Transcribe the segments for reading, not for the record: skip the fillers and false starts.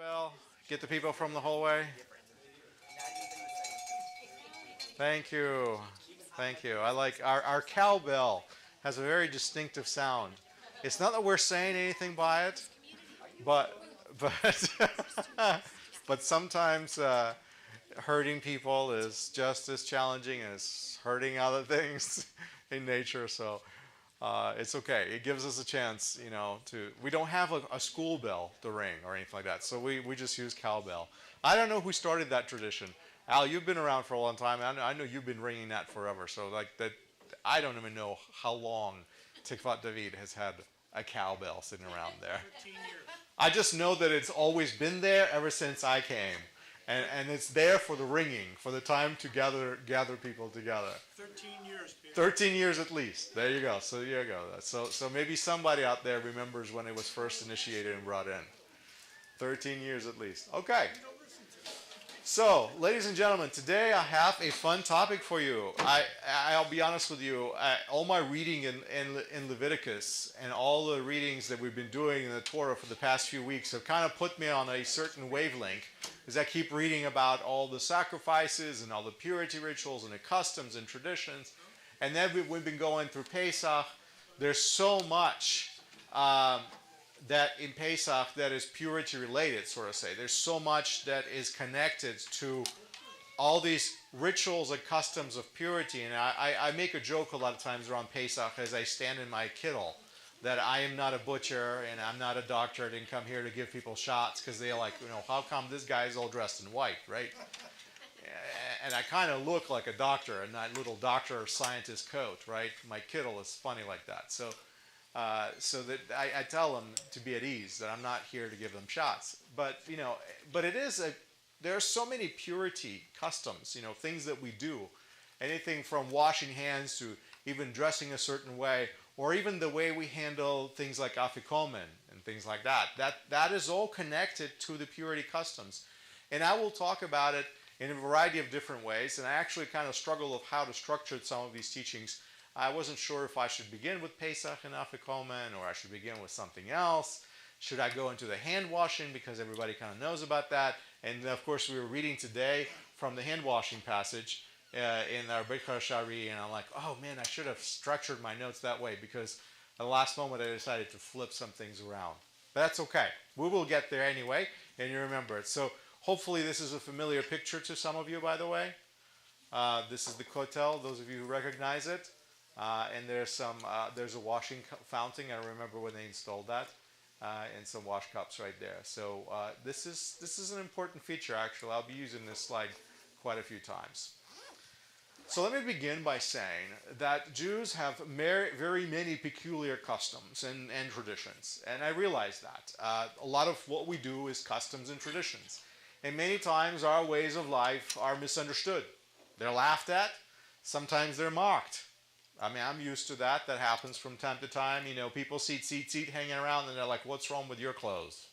cowbell. Get the people from the hallway. Thank you. Thank you. I like our cowbell has a very distinctive sound. It's not that we're saying anything by it, but but sometimes hurting people is just as challenging as hurting other things in nature. So it's okay. It gives us a chance, to. We don't have a school bell to ring or anything like that, so we just use cowbell. I don't know who started that tradition. Al, you've been around for a long time. I know you've been ringing that forever. So like that, I don't even know how long Tikvat David has had a cowbell sitting around there. 13 years. I just know that it's always been there ever since I came. And it's there for the ringing, for the time to gather people together. 13 years, Peter. 13 years at least. There you go. So there you go. So maybe somebody out there remembers when it was first initiated and brought in. 13 years at least. Okay. So, ladies and gentlemen, today I have a fun topic for you. I'll be honest with you. All my reading in Leviticus and all the readings that we've been doing in the Torah for the past few weeks have kind of put me on a certain wavelength, as I keep reading about all the sacrifices and all the purity rituals and the customs and traditions. And then we've been going through Pesach. There's so much that in Pesach that is purity related, sort of say. There's so much that is connected to all these rituals and customs of purity. And I make a joke a lot of times around Pesach as I stand in my kittel that I am not a butcher and I'm not a doctor. I didn't come here to give people shots because they're like, how come this guy is all dressed in white, right? And I kind of look like a doctor in that little doctor or scientist coat, right? My kittel is funny like that. So that I tell them to be at ease, that I'm not here to give them shots. But there are so many purity customs, things that we do. Anything from washing hands to even dressing a certain way, or even the way we handle things like afikomen and things like that. That is all connected to the purity customs. And I will talk about it in a variety of different ways. And I actually kind of struggle of how to structure some of these teachings. I wasn't sure if I should begin with Pesach and Afikomen, or I should begin with something else. Should I go into the hand washing, because everybody kind of knows about that? And of course, we were reading today from the hand washing passage in our Bechar Shari, and I'm like, oh man, I should have structured my notes that way, because at the last moment I decided to flip some things around. But that's okay. We will get there anyway, and you remember it. So hopefully this is a familiar picture to some of you, by the way. This is the Kotel, those of you who recognize it. And there's a washing fountain. I remember when they installed that, and some wash cups right there. So this is an important feature. Actually, I'll be using this slide quite a few times. So let me begin by saying that Jews have very many peculiar customs and traditions, and I realize that a lot of what we do is customs and traditions, and many times our ways of life are misunderstood. They're laughed at. Sometimes they're mocked. I mean, I'm used to that. That happens from time to time. People see tzitzit hanging around, and they're like, "What's wrong with your clothes?"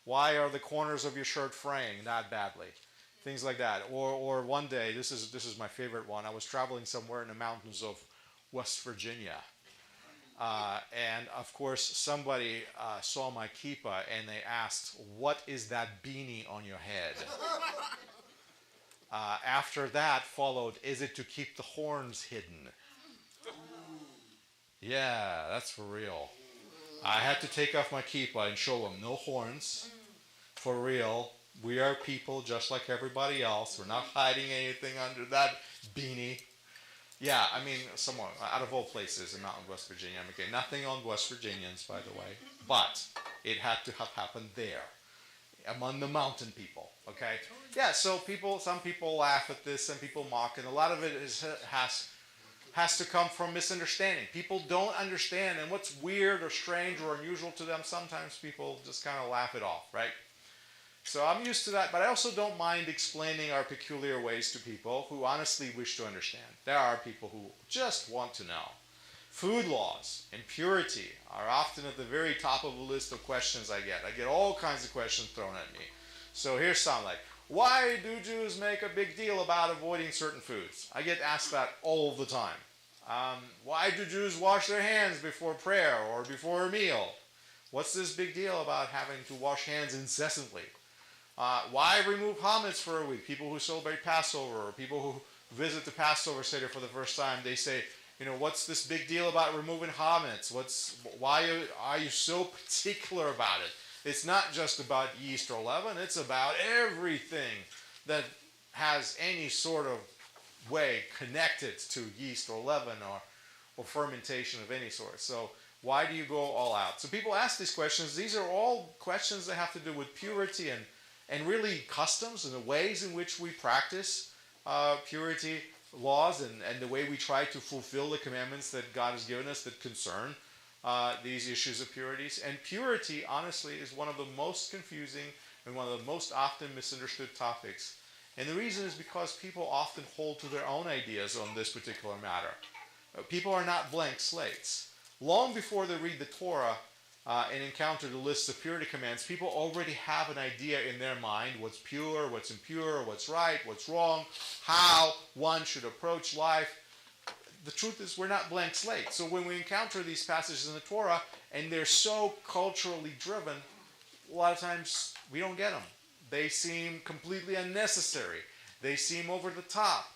Why are the corners of your shirt fraying that badly? Things like that. Or one day, this is my favorite one. I was traveling somewhere in the mountains of West Virginia, and of course, somebody saw my kippah, and they asked, "What is that beanie on your head?" After that followed, "Is it to keep the horns hidden?" Yeah, that's for real. I had to take off my kippah and show them no horns. For real. We are people just like everybody else. We're not hiding anything under that beanie. Yeah, I mean, somewhere out of all places in Mountain West Virginia. Okay, nothing on West Virginians, by the way. But it had to have happened there, among the mountain people, okay? Yeah, so some people laugh at this, and people mock, and a lot of it has to come from misunderstanding. People don't understand, and what's weird or strange or unusual to them, sometimes people just kind of laugh it off, right? So I'm used to that, but I also don't mind explaining our peculiar ways to people who honestly wish to understand. There are people who just want to know. Food laws and purity are often at the very top of the list of questions I get. I get all kinds of questions thrown at me. So here's some like, why do Jews make a big deal about avoiding certain foods? I get asked that all the time. Why do Jews wash their hands before prayer or before a meal? What's this big deal about having to wash hands incessantly? Why remove chametz for a week? People who celebrate Passover or people who visit the Passover Seder for the first time, they say, what's this big deal about removing chametz? Why are you so particular about it? It's not just about yeast or leaven. It's about everything that has any sort of way connected to yeast or leaven or fermentation of any sort. So why do you go all out? So people ask these questions. These are all questions that have to do with purity and really customs and the ways in which we practice purity laws and the way we try to fulfill the commandments that God has given us that concern these issues of purities. And purity, honestly, is one of the most confusing and one of the most often misunderstood topics. And the reason is because people often hold to their own ideas on this particular matter. People are not blank slates. Long before they read the Torah and encounter the list of purity commands, people already have an idea in their mind what's pure, what's impure, what's right, what's wrong, how one should approach life. The truth is we're not blank slates. So when we encounter these passages in the Torah and they're so culturally driven, a lot of times we don't get them. They seem completely unnecessary. They seem over the top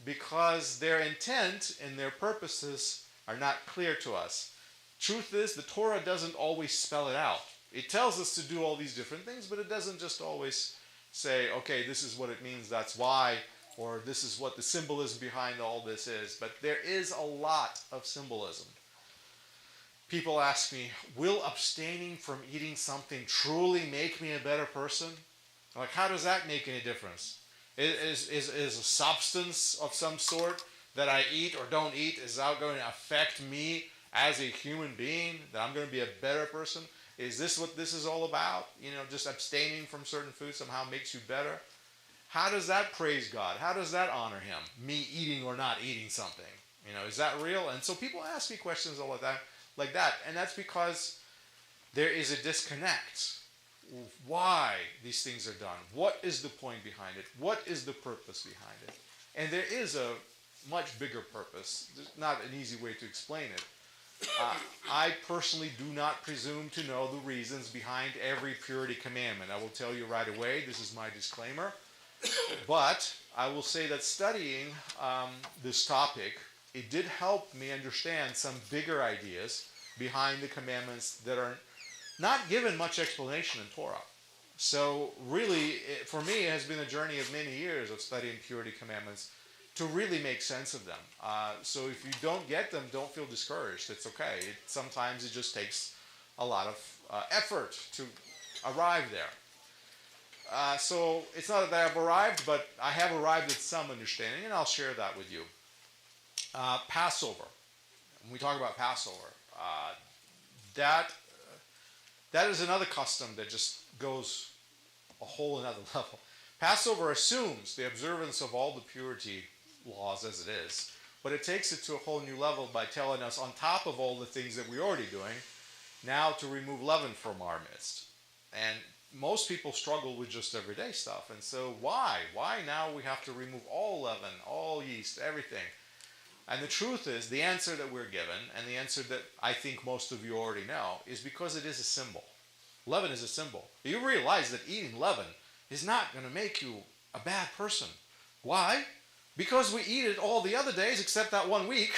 because their intent and their purposes are not clear to us. Truth is, the Torah doesn't always spell it out. It tells us to do all these different things, but it doesn't just always say, okay, this is what it means, that's why, or this is what the symbolism behind all this is. But there is a lot of symbolism. People ask me, will abstaining from eating something truly make me a better person? Like, how does that make any difference? Is a substance of some sort that I eat or don't eat, is that going to affect me as a human being, that I'm going to be a better person? Is this what this is all about? Just abstaining from certain foods somehow makes you better? How does that praise God? How does that honor Him? Me eating or not eating something? Is that real? And so people ask me questions all the time like that. And that's because there is a disconnect. Why these things are done? What is the point behind it? What is the purpose behind it? And there is a much bigger purpose. There's not an easy way to explain it. I personally do not presume to know the reasons behind every purity commandment. I will tell you right away, this is my disclaimer. But I will say that studying this topic, it did help me understand some bigger ideas behind the commandments that are not given much explanation in Torah. So really, for me, it has been a journey of many years of studying purity commandments to really make sense of them. So if you don't get them, don't feel discouraged. It's okay. Sometimes it just takes a lot of effort to arrive there. So it's not that I've arrived, but I have arrived at some understanding, and I'll share that with you. Passover. When we talk about Passover, that is another custom that just goes a whole another level. Passover assumes the observance of all the purity laws as it is, but it takes it to a whole new level by telling us, on top of all the things that we're already doing, now to remove leaven from our midst. And most people struggle with just everyday stuff. And so why? Why now we have to remove all leaven, all yeast, everything? And the truth is, the answer that we're given, and the answer that I think most of you already know, is because it is a symbol. Leaven is a symbol. You realize that eating leaven is not going to make you a bad person. Why? Because we eat it all the other days except that 1 week,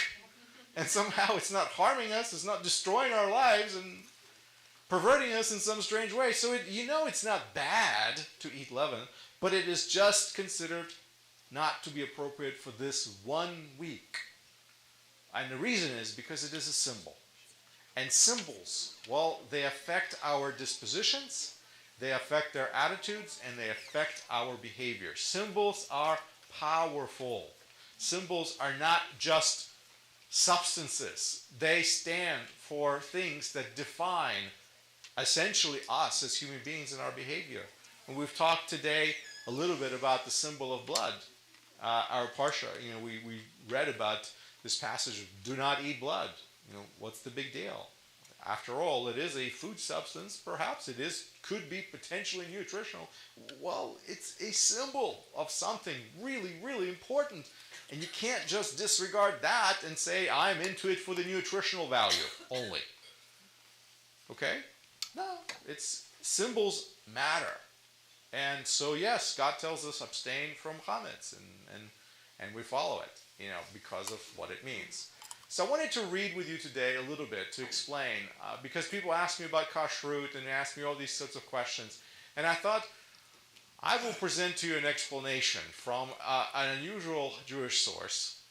and somehow it's not harming us, it's not destroying our lives and perverting us in some strange way. So it's not bad to eat leaven, but it is just considered not to be appropriate for this 1 week. And the reason is because it is a symbol. And symbols, well, they affect our dispositions, they affect our attitudes, and they affect our behavior. Symbols are powerful. Symbols are not just substances. They stand for things that define essentially us as human beings and our behavior. And we've talked today a little bit about the symbol of blood. Our Parsha, we read about this passage of do not eat blood. What's the big deal? After all, it is a food substance. Perhaps it could be potentially nutritional. Well, it's a symbol of something really, really important. And you can't just disregard that and say, I'm into it for the nutritional value only. Okay? No, it's symbols matter. And so yes, God tells us abstain from chametz, and we follow it, because of what it means. So I wanted to read with you today a little bit to explain, because people ask me about kashrut and they ask me all these sorts of questions, and I thought I will present to you an explanation from an unusual Jewish source.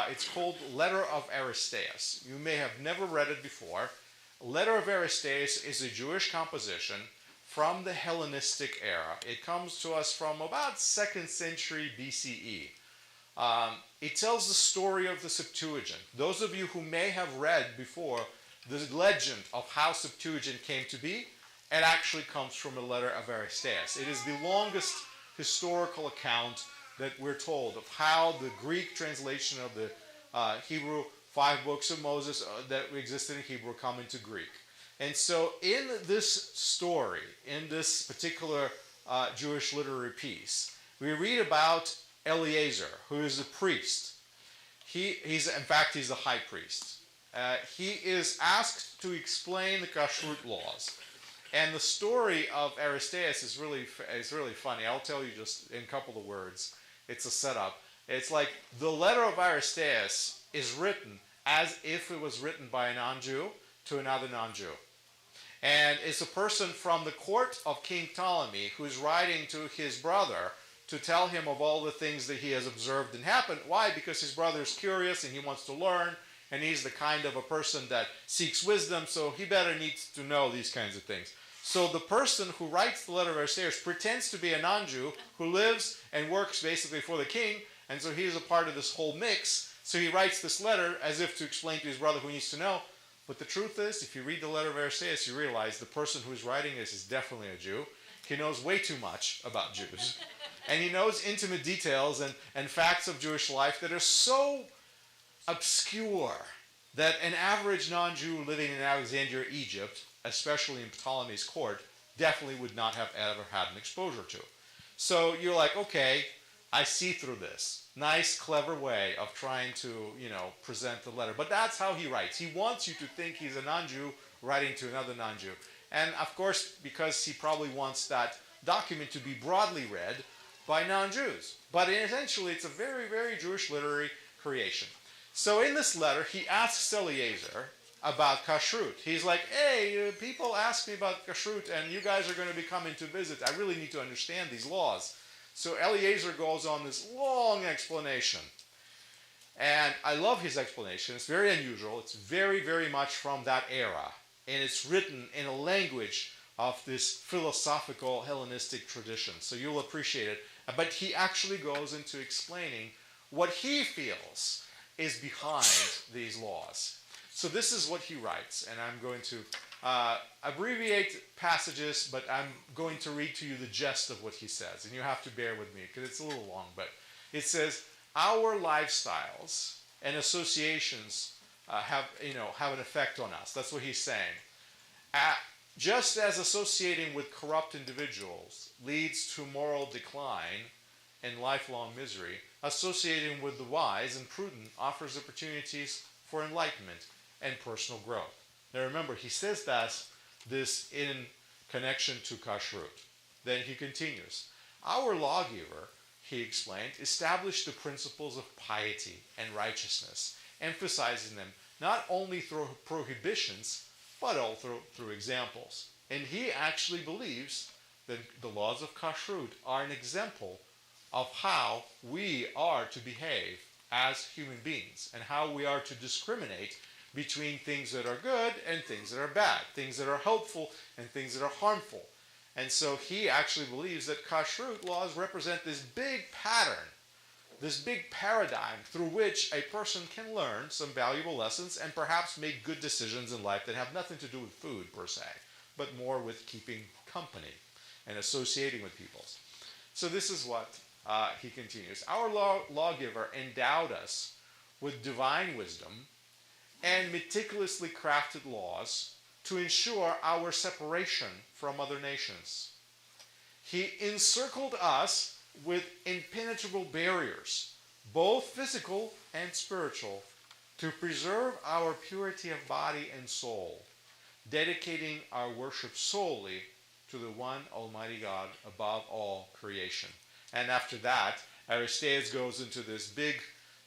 It's called Letter of Aristeas. You may have never read it before. Letter of Aristeas is a Jewish composition from the Hellenistic era. It comes to us from about 2nd century BCE. It tells the story of the Septuagint. Those of you who may have read before the legend of how Septuagint came to be, it actually comes from a letter of Aristeas. It is the longest historical account that we're told of how the Greek translation of the Hebrew 5 books of Moses that existed in Hebrew come into Greek. And so in this story, in this particular Jewish literary piece, we read about Eliezer, who is a priest. He's the high priest. He is asked to explain the kashrut laws. And the story of Aristeas is really funny. I'll tell you just in a couple of words. It's a setup. It's like the letter of Aristeas is written as if it was written by a non-Jew to another non-Jew. And it's a person from the court of King Ptolemy who's writing to his brother to tell him of all the things that he has observed and happened. Why? Because his brother is curious and he wants to learn, and he's the kind of a person that seeks wisdom, so he better needs to know these kinds of things. So the person who writes the letter of Aristeas pretends to be a non-Jew who lives and works basically for the king, and so he is a part of this whole mix. So he writes this letter as if to explain to his brother who needs to know. But the truth is, if you read the letter of Aristeas, you realize the person who is writing this is definitely a Jew. He knows way too much about Jews. And he knows intimate details and facts of Jewish life that are so obscure that an average non-Jew living in Alexandria, Egypt, especially in Ptolemy's court, definitely would not have ever had an exposure to. So you're like, okay, I see through this. Nice, clever way of trying to, present the letter. But that's how he writes. He wants you to think he's a non-Jew writing to another non-Jew. And of course, because he probably wants that document to be broadly read by non-Jews. But essentially, it's a very, very Jewish literary creation. So in this letter, he asks Eliezer about kashrut. He's like, hey, people ask me about kashrut, and you guys are going to be coming to visit. I really need to understand these laws. So Eliezer goes on this long explanation. And I love his explanation. It's very unusual. It's very, very much from that era. And it's written in a language of this philosophical Hellenistic tradition. So you'll appreciate it. But he actually goes into explaining what he feels is behind these laws. So this is what he writes. And I'm going to abbreviate passages, but I'm going to read to you the gist of what he says. And you have to bear with me because it's a little long. But it says, our lifestyles and associations have an effect on us. That's what he's saying. Just as associating with corrupt individuals leads to moral decline and lifelong misery, associating with the wise and prudent offers opportunities for enlightenment and personal growth. Now remember, he says this in connection to kashrut. Then he continues. Our lawgiver, he explained, established the principles of piety and righteousness, emphasizing them not only through prohibitions, but also through examples. And he actually believes that the laws of kashrut are an example of how we are to behave as human beings and how we are to discriminate between things that are good and things that are bad, things that are helpful and things that are harmful. And so he actually believes that kashrut laws represent this big pattern, this big paradigm through which a person can learn some valuable lessons and perhaps make good decisions in life that have nothing to do with food per se, but more with keeping company and associating with people. So this is what he continues. Our lawgiver endowed us with divine wisdom and meticulously crafted laws to ensure our separation from other nations. He encircled us with impenetrable barriers, both physical and spiritual, to preserve our purity of body and soul. dedicating our worship solely to the one Almighty God above all creation. And after that, Aristeas goes into this big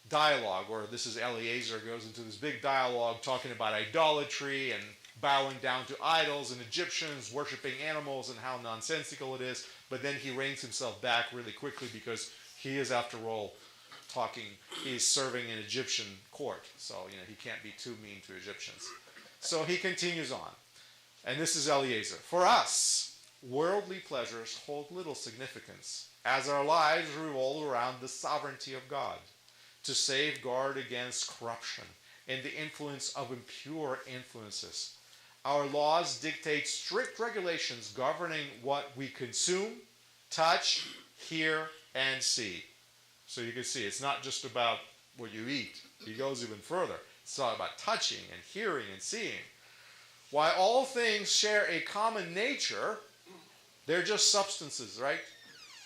dialogue, or this is Eliezer goes into this big dialogue talking about idolatry and bowing down to idols and Egyptians, worshiping animals and how nonsensical it is. But then he reins himself back really quickly because he is, after all, he's serving an Egyptian court. So, he can't be too mean to Egyptians. So he continues on. And this is Eliezer. For us, worldly pleasures hold little significance, as our lives revolve around the sovereignty of God, to safeguard against corruption and the influence of impure influences. Our laws dictate strict regulations governing what we consume, touch, hear, and see. So you can see it's not just about what you eat. He goes even further. It's all about touching and hearing and seeing. While all things share a common nature, they're just substances, right?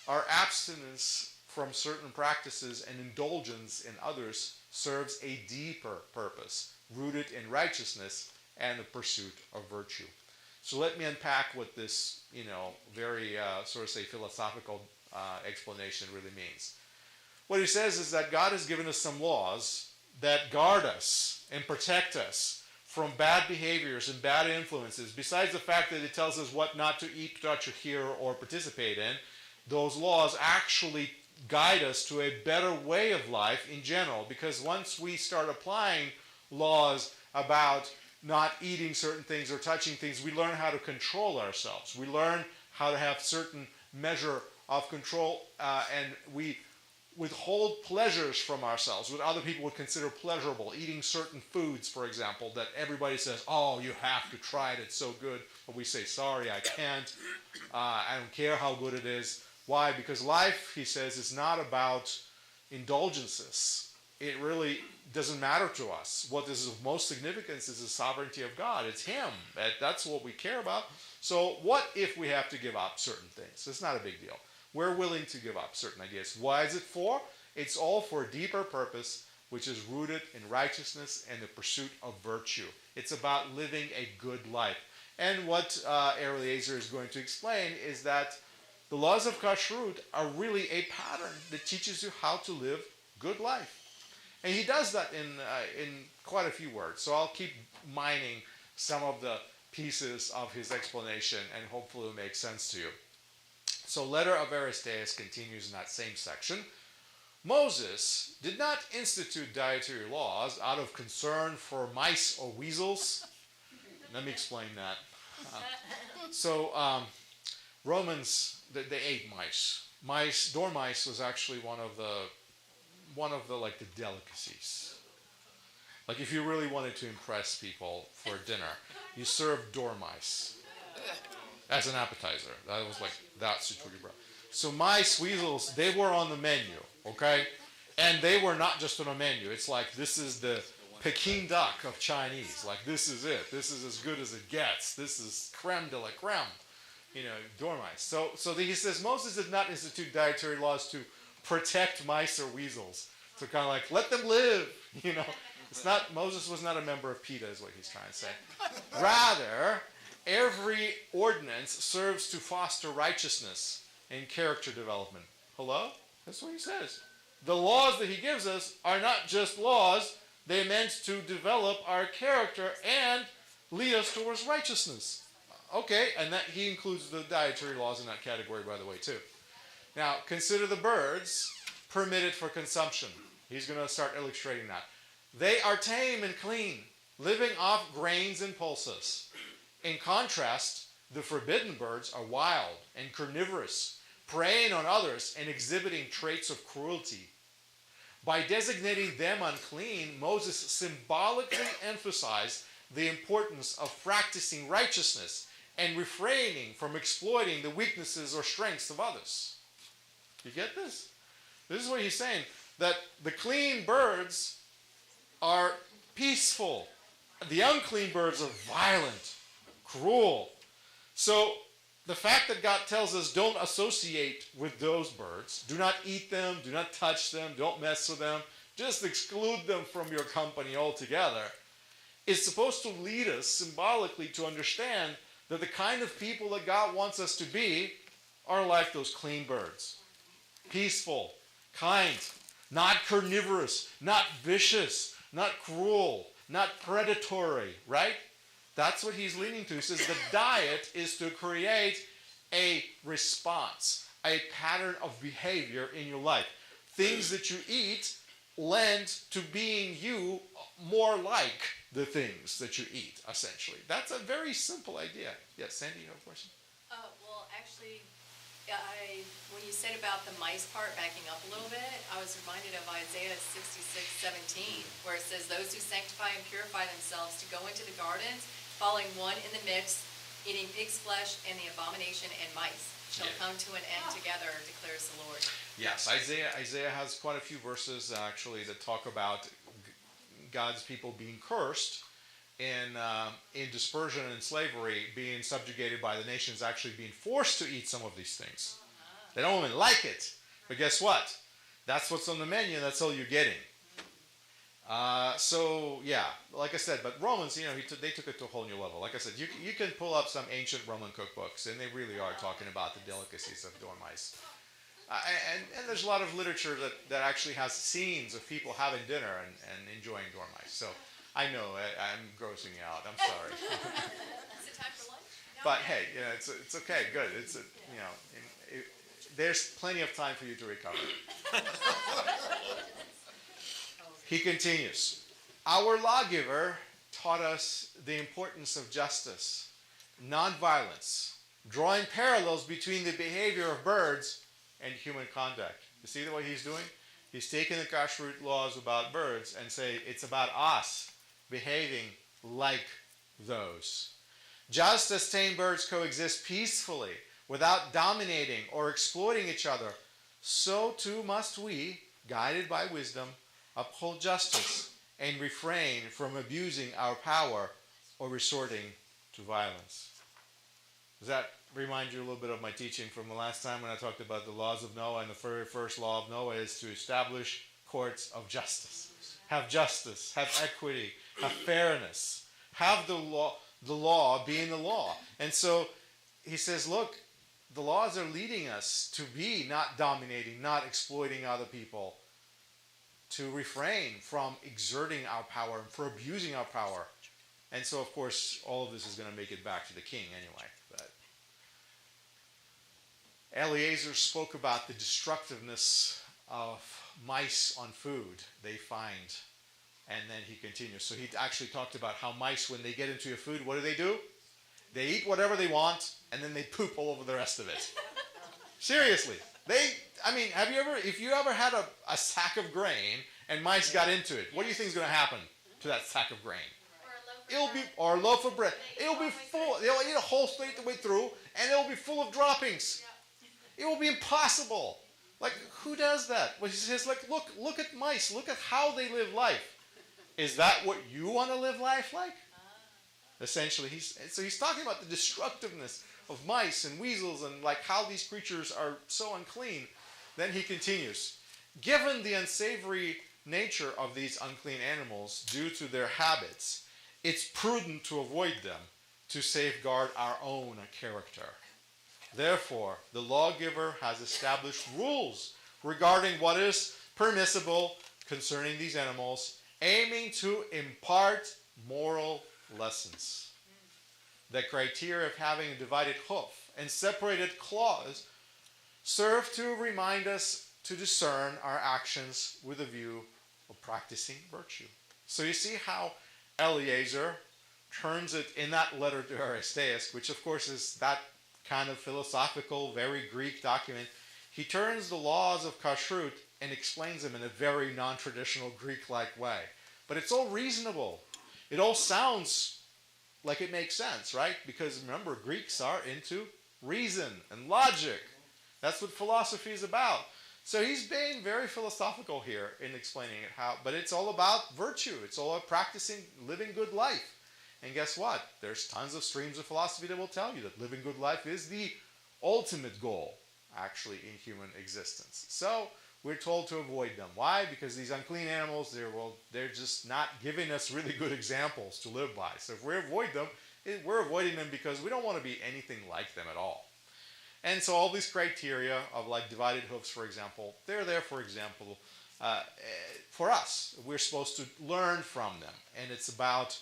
Our abstinence from certain practices and indulgence in others serves a deeper purpose, rooted in righteousness and the pursuit of virtue. So let me unpack what this, very sort of say philosophical explanation really means. What he says is that God has given us some laws that guard us and protect us from bad behaviors and bad influences. Besides the fact that it tells us what not to eat, touch, or hear, or participate in, those laws actually guide us to a better way of life in general. Because once we start applying laws about not eating certain things or touching things, we learn how to control ourselves. We learn how to have certain measure of control, and we withhold pleasures from ourselves, what other people would consider pleasurable. Eating certain foods, for example, that everybody says, oh, you have to try it, it's so good. But we say, sorry, I can't. I don't care how good it is. Why? Because life, he says, is not about indulgences. It really doesn't matter to us. What is of most significance is the sovereignty of God. It's Him. That's what we care about. So what if we have to give up certain things? It's not a big deal. We're willing to give up certain ideas. Why is it for? It's all for a deeper purpose, which is rooted in righteousness and the pursuit of virtue. It's about living a good life. And what Eliezer is going to explain is that the laws of Kashrut are really a pattern that teaches you how to live good life. And he does that in quite a few words. So I'll keep mining some of the pieces of his explanation, and hopefully it'll make sense to you. So letter of Aristeas continues in that same section. Moses did not institute dietary laws out of concern for mice or weasels. Let me explain that. Romans, they ate mice. Dormice was actually one of the like the delicacies. Like if you really wanted to impress people for dinner, you served dormice as an appetizer. That was like that's bro. So mice, weasels, they were on the menu, okay? And they were not just on a menu. It's like this is the Peking duck of Chinese. Like this is it. This is as good as it gets. This is creme de la creme. Dormice. So he says Moses did not institute dietary laws to protect mice or weasels. So kind of like let them live. It's not. Moses was not a member of PETA, is what he's trying to say. Rather, every ordinance serves to foster righteousness and character development. Hello? That's what he says. The laws that he gives us are not just laws. They're meant to develop our character and lead us towards righteousness. Okay, and that he includes the dietary laws in that category, by the way, too. Now, consider the birds permitted for consumption. He's going to start illustrating that. They are tame and clean, living off grains and pulses. In contrast, the forbidden birds are wild and carnivorous, preying on others and exhibiting traits of cruelty. By designating them unclean, Moses symbolically emphasized the importance of practicing righteousness and refraining from exploiting the weaknesses or strengths of others. You get this? This is what he's saying, that the clean birds are peaceful. The unclean birds are violent, cruel. So the fact that God tells us don't associate with those birds, do not eat them, do not touch them, don't mess with them, just exclude them from your company altogether, is supposed to lead us symbolically to understand that the kind of people that God wants us to be are like those clean birds. Peaceful, kind, not carnivorous, not vicious, not cruel, not predatory, right? That's what he's leading to. He says the diet is to create a response, a pattern of behavior in your life. Things that you eat lend to being you more like the things that you eat, essentially. That's a very simple idea. Yes, Sandy, you have a question? Well, actually, when you said about the mice part, backing up a little bit, I was reminded of Isaiah 66:17, where it says, "Those who sanctify and purify themselves to go into the gardens, falling one in the mix, eating pig's flesh and the abomination and mice, shall come to an end together, declares the Lord." Yes, Isaiah has quite a few verses actually that talk about God's people being cursed in dispersion and slavery, being subjugated by the nations, actually being forced to eat some of these things. They don't even like it, but guess what? That's what's on the menu. That's all you're getting. So yeah, like I said, but Romans, they took it to a whole new level. Like I said, you can pull up some ancient Roman cookbooks, and they really are talking about the delicacies of dormice. And there's a lot of literature that actually has scenes of people having dinner and enjoying dormice. So I know I'm grossing you out. I'm sorry. Is it time for lunch? But hey, it's okay. Good. There's plenty of time for you to recover. He continues. Our lawgiver taught us the importance of justice, nonviolence, drawing parallels between the behavior of birds and human conduct. You see what he's doing? He's taking the kashrut laws about birds and say it's about us behaving like those. Just as tame birds coexist peacefully without dominating or exploiting each other, so too must we, guided by wisdom, uphold justice and refrain from abusing our power or resorting to violence. Does that remind you a little bit of my teaching from the last time when I talked about the laws of Noah? And the very first law of Noah is to establish courts of justice. Have justice, have equity, have fairness, have the law being the law. And so he says, look, the laws are leading us to be not dominating, not exploiting other people, to refrain from exerting our power and for abusing our power. And so, of course, all of this is going to make it back to the king anyway. But Eliezer spoke about the destructiveness of mice on food they find. And then he continues. So he actually talked about how mice, when they get into your food, what do? They eat whatever they want, and then they poop all over the rest of it. Seriously. If you ever had a sack of grain and mice got into it, what do you think is going to happen to that sack of grain? Or a loaf of bread. It'll be full. They'll eat a whole straight the way through, and it'll be full of droppings. It will be impossible. Like, who does that? Well, he says, like, look at mice. Look at how they live life. Is that what you want to live life like? Essentially, he's talking about the destructiveness of mice and weasels and like how these creatures are so unclean. Then he continues, given the unsavory nature of these unclean animals due to their habits, it's prudent to avoid them to safeguard our own character. Therefore, the lawgiver has established rules regarding what is permissible concerning these animals, aiming to impart moral lessons. The criteria of having a divided hoof and separated claws serve to remind us to discern our actions with a view of practicing virtue. So you see how Eliezer turns it in that letter to Aristeas, which of course is that kind of philosophical, very Greek document. He turns the laws of kashrut and explains them in a very non-traditional Greek-like way. But it's all reasonable. It all sounds like it makes sense, right? Because remember, Greeks are into reason and logic. That's what philosophy is about. So he's being very philosophical here in explaining it but it's all about virtue. It's all about practicing living good life. And guess what? There's tons of streams of philosophy that will tell you that living good life is the ultimate goal, actually, in human existence. So we're told to avoid them. Why? Because these unclean animals, they're just not giving us really good examples to live by. So if we avoid them, we're avoiding them because we don't want to be anything like them at all. And so all these criteria of like divided hoofs, for example, they're there, for example, for us. We're supposed to learn from them. And it's about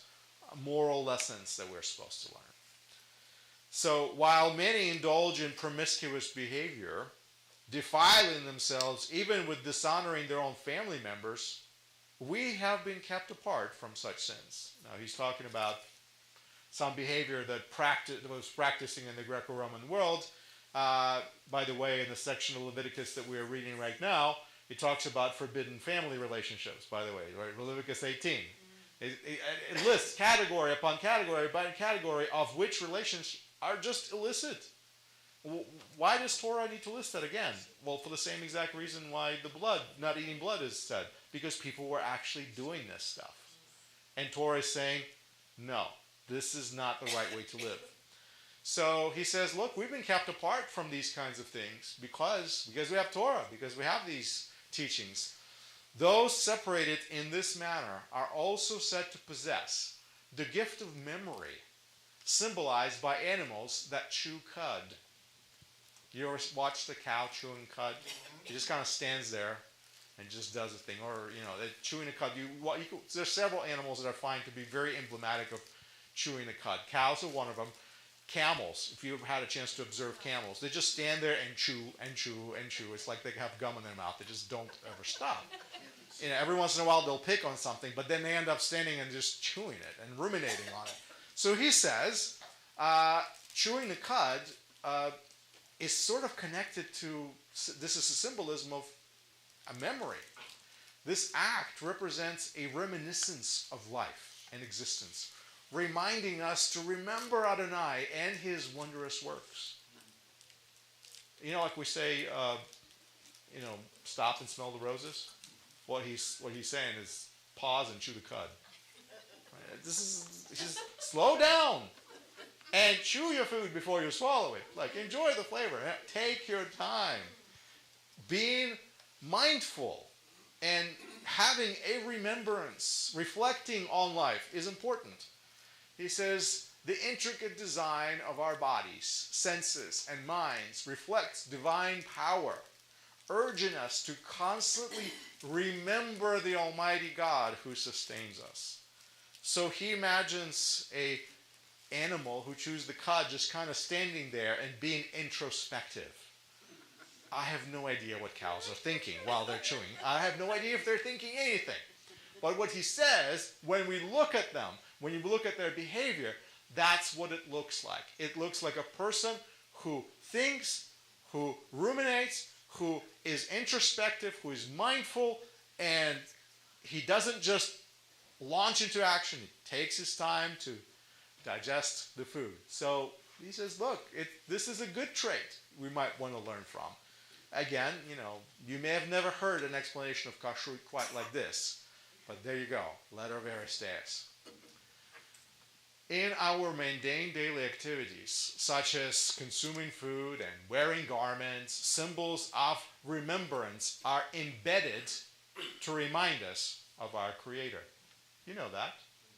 moral lessons that we're supposed to learn. So while many indulge in promiscuous behavior, defiling themselves, even with dishonoring their own family members, we have been kept apart from such sins. Now he's talking about some behavior that was practicing in the Greco-Roman world. By the way, in the section of Leviticus that we're reading right now, it talks about forbidden family relationships, by the way, right? Leviticus 18. It lists category upon category of which relations are just illicit. Why does Torah need to list that again? Well, for the same exact reason why not eating blood is said. Because people were actually doing this stuff. And Torah is saying, no, this is not the right way to live. So he says, look, we've been kept apart from these kinds of things because we have Torah, because we have these teachings. Those separated in this manner are also said to possess the gift of memory, symbolized by animals that chew cud. You ever watch the cow chewing cud? It just kind of stands there and just does a thing. Or, they're chewing a cud. There's several animals that I find to be very emblematic of chewing a cud. Cows are one of them. Camels, if you've had a chance to observe camels, they just stand there and chew and chew and chew. It's like they have gum in their mouth. They just don't ever stop. Every once in a while they'll pick on something, but then they end up standing and just chewing it and ruminating on it. So he says, chewing the cud is sort of connected to, this is a symbolism of a memory. This act represents a reminiscence of life and existence, reminding us to remember Adonai and his wondrous works. Like we say, stop and smell the roses. What he's saying is pause and chew the cud. Right? This is just slow down and chew your food before you swallow it. Like, enjoy the flavor. Take your time. Being mindful and having a remembrance, reflecting on life is important. He says, the intricate design of our bodies, senses, and minds reflects divine power, urging us to constantly remember the Almighty God who sustains us. So he imagines an animal who chews the cud just kind of standing there and being introspective. I have no idea what cows are thinking while they're chewing. I have no idea if they're thinking anything. But what he says, when we look at them, when you look at their behavior, that's what it looks like. It looks like a person who thinks, who ruminates, who is introspective, who is mindful, and he doesn't just launch into action. He takes his time to digest the food. So he says, look, this is a good trait we might want to learn from. Again, you may have never heard an explanation of kashrut quite like this, but there you go, letter of Aristeas. In our mundane daily activities, such as consuming food and wearing garments, symbols of remembrance are embedded to remind us of our Creator. You know that.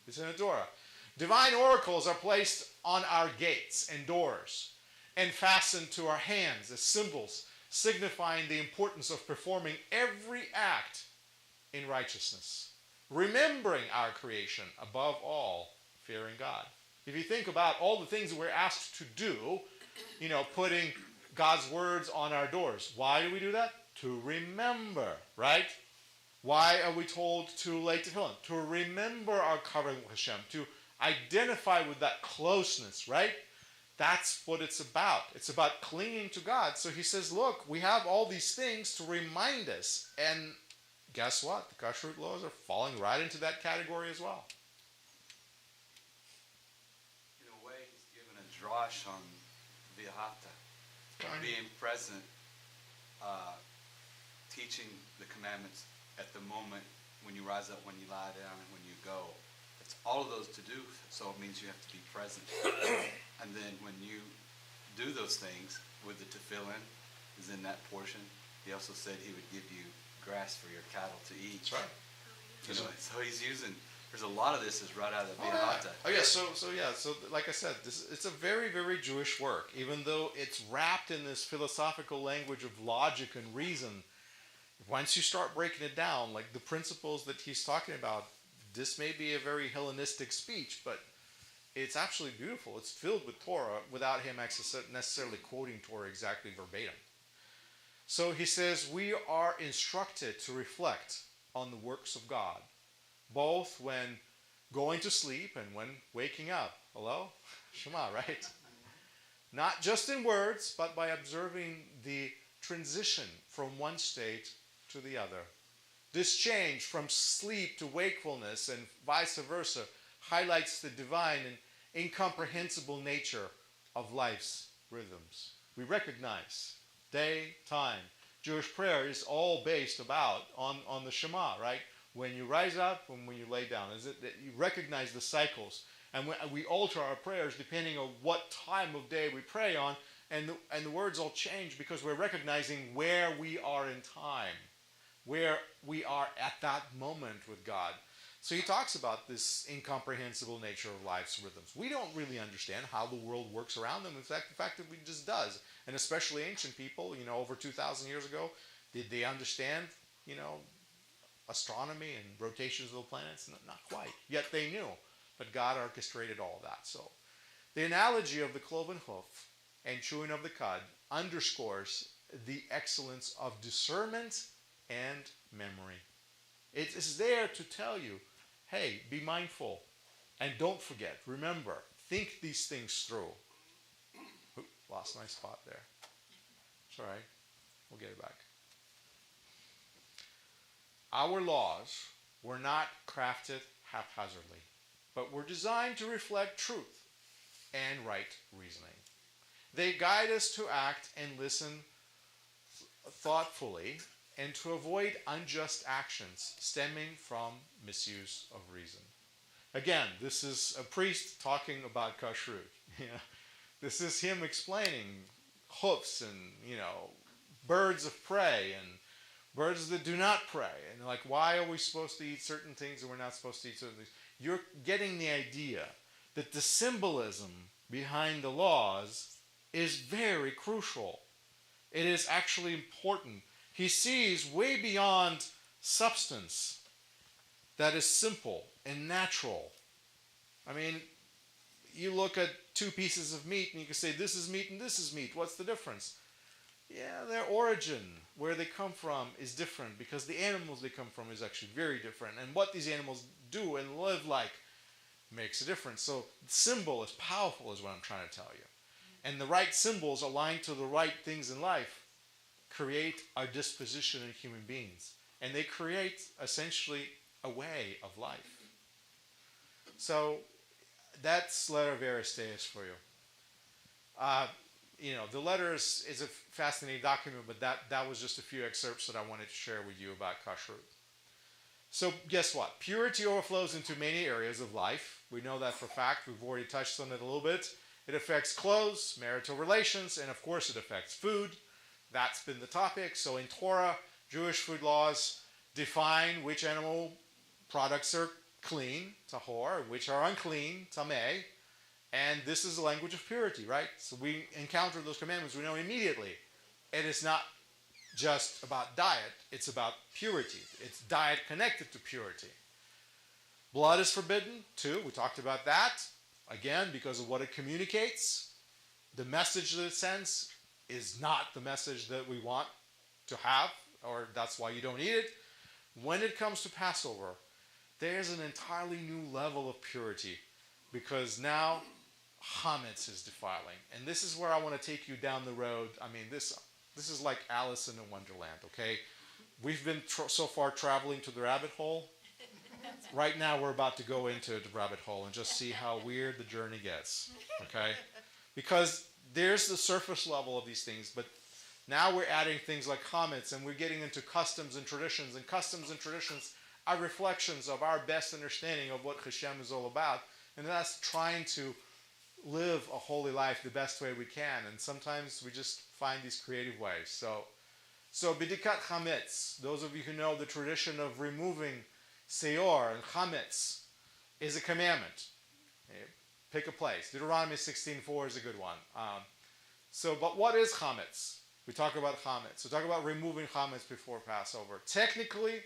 It's in the Torah. Divine oracles are placed on our gates and doors and fastened to our hands as symbols signifying the importance of performing every act in righteousness, remembering our creation, above all, fearing God. If you think about all the things that we're asked to do, putting God's words on our doors. Why do we do that? To remember, right? Why are we told to lay tefillin? To remember our covenant with Hashem, to identify with that closeness, right? That's what it's about. It's about clinging to God. So he says, look, we have all these things to remind us. And guess what? The kashrut laws are falling right into that category as well. In a way, he's given a drosh on vihata, being present, teaching the commandments at the moment when you rise up, when you lie down, and when you go. It's all of those to do, so it means you have to be present. And then when you do those things with the tefillin, is in that portion, He also said he would give you grass for your cattle to eat. That's right. You know, so he's using. There's a lot of this is right out of the Oh Vihata. yeah. Oh yeah. So like I said, it's a very, very Jewish work. Even though it's wrapped in this philosophical language of logic and reason, once you start breaking it down, like the principles that he's talking about, this may be a very Hellenistic speech, but it's actually beautiful. It's filled with Torah without him necessarily quoting Torah exactly verbatim. So he says, we are instructed to reflect on the works of God, both when going to sleep and when waking up. Hello? Shema, right? Not just in words, but by observing the transition from one state to the other. This change from sleep to wakefulness and vice versa highlights the divine and incomprehensible nature of life's rhythms. We recognize day, time. Jewish prayer is all based on the Shema, right? When you rise up and when you lay down. Is it that you recognize the cycles? And we alter our prayers depending on what time of day we pray on, and the words all change because we're recognizing where we are in time, where we are at that moment with God. So he talks about this incomprehensible nature of life's rhythms. We don't really understand how the world works around them. In fact, the fact that it just does. And especially ancient people, over 2,000 years ago, did they understand, astronomy and rotations of the planets? Not quite. Yet they knew. But God orchestrated all that. So the analogy of the cloven hoof and chewing of the cud underscores the excellence of discernment and memory. It is there to tell you, hey, be mindful and don't forget. Remember, think these things through. Oop, lost my spot there. It's all right. We'll get it back. Our laws were not crafted haphazardly, but were designed to reflect truth and right reasoning. They guide us to act and listen thoughtfully and to avoid unjust actions stemming from misuse of reason. Again, this is a priest talking about kashrut. This is him explaining hoofs and, birds of prey and birds that do not prey. And like, why are we supposed to eat certain things and we're not supposed to eat certain things? You're getting the idea that the symbolism behind the laws is very crucial. It is actually important. He sees way beyond substance that is simple and natural. I mean, you look at two pieces of meat and you can say, this is meat and this is meat. What's the difference? Yeah, their origin, where they come from, is different because the animals they come from is actually very different. And what these animals do and live like makes a difference. So the symbol is powerful is what I'm trying to tell you. And the right symbols aligned to the right things in life create our disposition in human beings. And they create essentially a way of life. So that's letter of Aristeas for you. The letter is a fascinating document, but that was just a few excerpts that I wanted to share with you about kashrut. So guess what? Purity overflows into many areas of life. We know that for a fact. We've already touched on it a little bit. It affects clothes, marital relations, and of course it affects food. That's been the topic. So in Torah, Jewish food laws define which animal products are clean, tahor, which are unclean, tameh. And this is the language of purity, right? So we encounter those commandments, we know immediately. It is not just about diet, it's about purity. It's diet connected to purity. Blood is forbidden, too. We talked about that. Again, because of what it communicates. The message that it sends is not the message that we want to have, or that's why you don't eat it. When it comes to Passover, there's an entirely new level of purity because now chametz is defiling. And this is where I want to take you down the road. I mean, this is like Alice in Wonderland, okay? We've been so far traveling to the rabbit hole. Right now we're about to go into the rabbit hole and just see how weird the journey gets, okay? Because there's the surface level of these things, but now we're adding things like chametz, and we're getting into customs and traditions, and customs and traditions are reflections of our best understanding of what Hashem is all about, and that's trying to live a holy life the best way we can, and sometimes we just find these creative ways. So So bidikat chametz, those of you who know the tradition of removing seor and chametz, is a commandment. Okay, pick a place. Deuteronomy 16:4 is a good one. But what is chametz? We talk about chametz. We talk about removing chametz before Passover. Technically,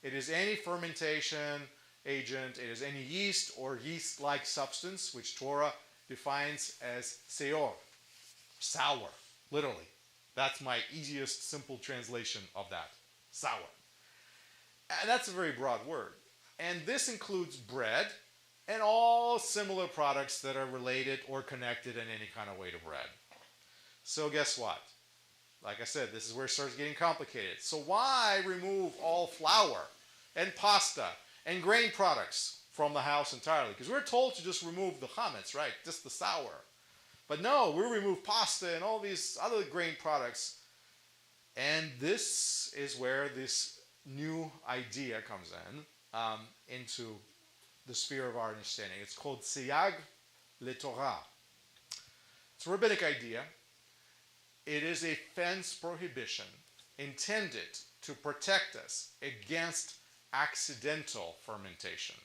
it is any fermentation agent. It is any yeast or yeast-like substance, which Torah defines as seor, sour, literally. That's my easiest, simple translation of that, sour. And that's a very broad word. And this includes bread and all similar products that are related or connected in any kind of way to bread. So guess what? Like I said, this is where it starts getting complicated. So why remove all flour and pasta and grain products from the house entirely? Because we're told to just remove the chametz, right? Just the sour. But no, we remove pasta and all these other grain products. And this is where this new idea comes into the sphere of our understanding. It's called siyag leTorah. It's a rabbinic idea. It is a fence prohibition intended to protect us against accidental fermentation.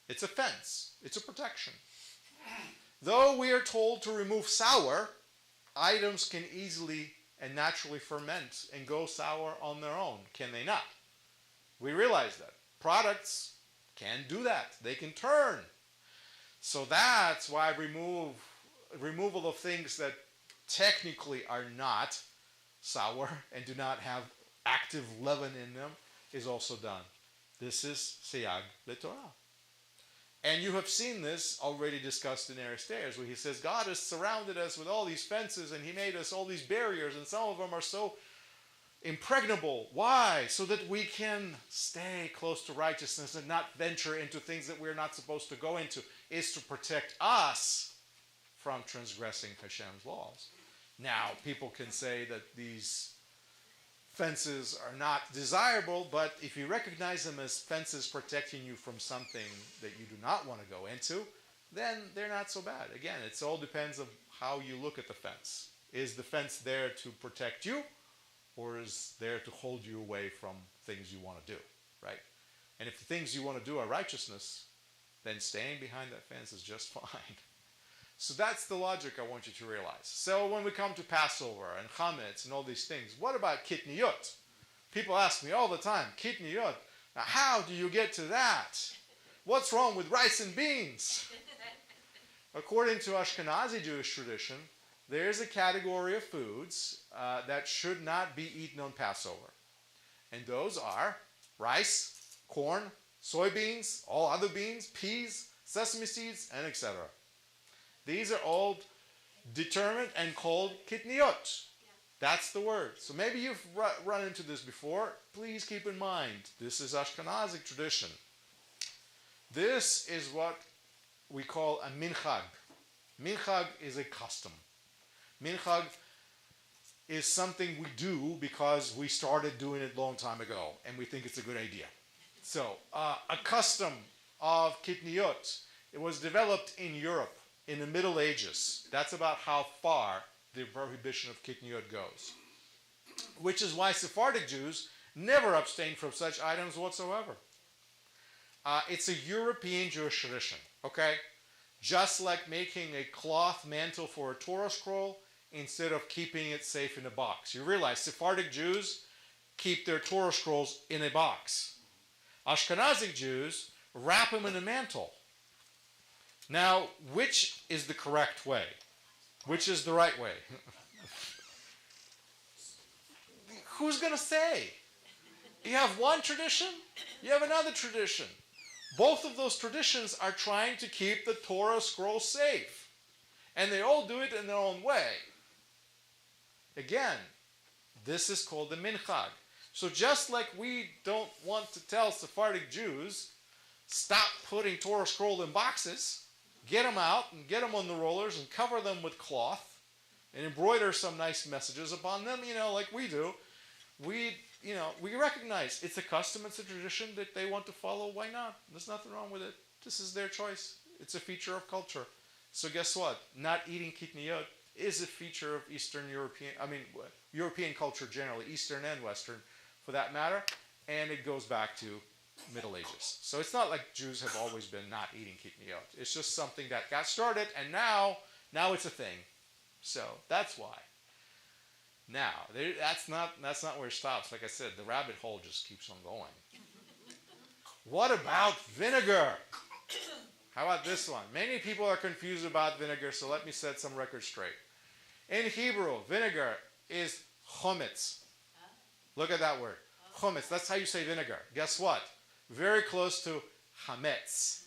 It's a fence. It's a protection. Though we are told to remove sour, items can easily and naturally ferment and go sour on their own, can they not? We realize that. Products can do that. They can turn. So that's why removal of things that technically are not sour and do not have active leaven in them is also done. This is siyag leTorah. And you have seen this already discussed in Aristeas, where he says God has surrounded us with all these fences and he made us all these barriers, and some of them are so impregnable. Why? So that we can stay close to righteousness and not venture into things that we're not supposed to go into, is to protect us from transgressing Hashem's laws. Now, people can say that these fences are not desirable, but if you recognize them as fences protecting you from something that you do not want to go into, then they're not so bad. Again, it all depends on how you look at the fence. Is the fence there to protect you, or is there to hold you away from things you want to do, right? And if the things you want to do are righteousness, then staying behind that fence is just fine. So that's the logic I want you to realize. So when we come to Passover and chametz and all these things, what about kitniyot? People ask me all the time, kitniyot, now how do you get to that? What's wrong with rice and beans? According to Ashkenazi Jewish tradition, there is a category of foods that should not be eaten on Passover. And those are rice, corn, soybeans, all other beans, peas, sesame seeds, and etc. These are all determined and called kitniyot. That's the word. So maybe you've run into this before. Please keep in mind, this is Ashkenazic tradition. This is what we call a minchag. Minchag is a custom. Minchag is something we do because we started doing it a long time ago, and we think it's a good idea. So, a custom of kitniyot, it was developed in Europe in the Middle Ages. That's about how far the prohibition of kitniyot goes. Which is why Sephardic Jews never abstain from such items whatsoever. It's a European Jewish tradition, okay? Just like making a cloth mantle for a Torah scroll instead of keeping it safe in a box. You realize Sephardic Jews keep their Torah scrolls in a box. Ashkenazic Jews wrap them in a mantle. Now, which is the correct way? Which is the right way? Who's going to say? You have one tradition, you have another tradition. Both of those traditions are trying to keep the Torah scroll safe. And they all do it in their own way. Again, this is called the minchag. So just like we don't want to tell Sephardic Jews, stop putting Torah scroll in boxes, get them out and get them on the rollers and cover them with cloth and embroider some nice messages upon them, like we do. We recognize it's a custom, it's a tradition that they want to follow. Why not? There's nothing wrong with it. This is their choice. It's a feature of culture. So guess what? Not eating kitniyot is a feature of Eastern European, European culture generally, Eastern and Western for that matter, and it goes back to Middle Ages. So it's not like Jews have always been not eating kitniyot. It's just something that got started, and now it's a thing. So that's why. Now, that's not where it stops. Like I said, the rabbit hole just keeps on going. What about vinegar? How about this one? Many people are confused about vinegar, so let me set some records straight. In Hebrew, vinegar is chometz. Look at that word. Chometz. That's how you say vinegar. Guess what? Very close to chametz,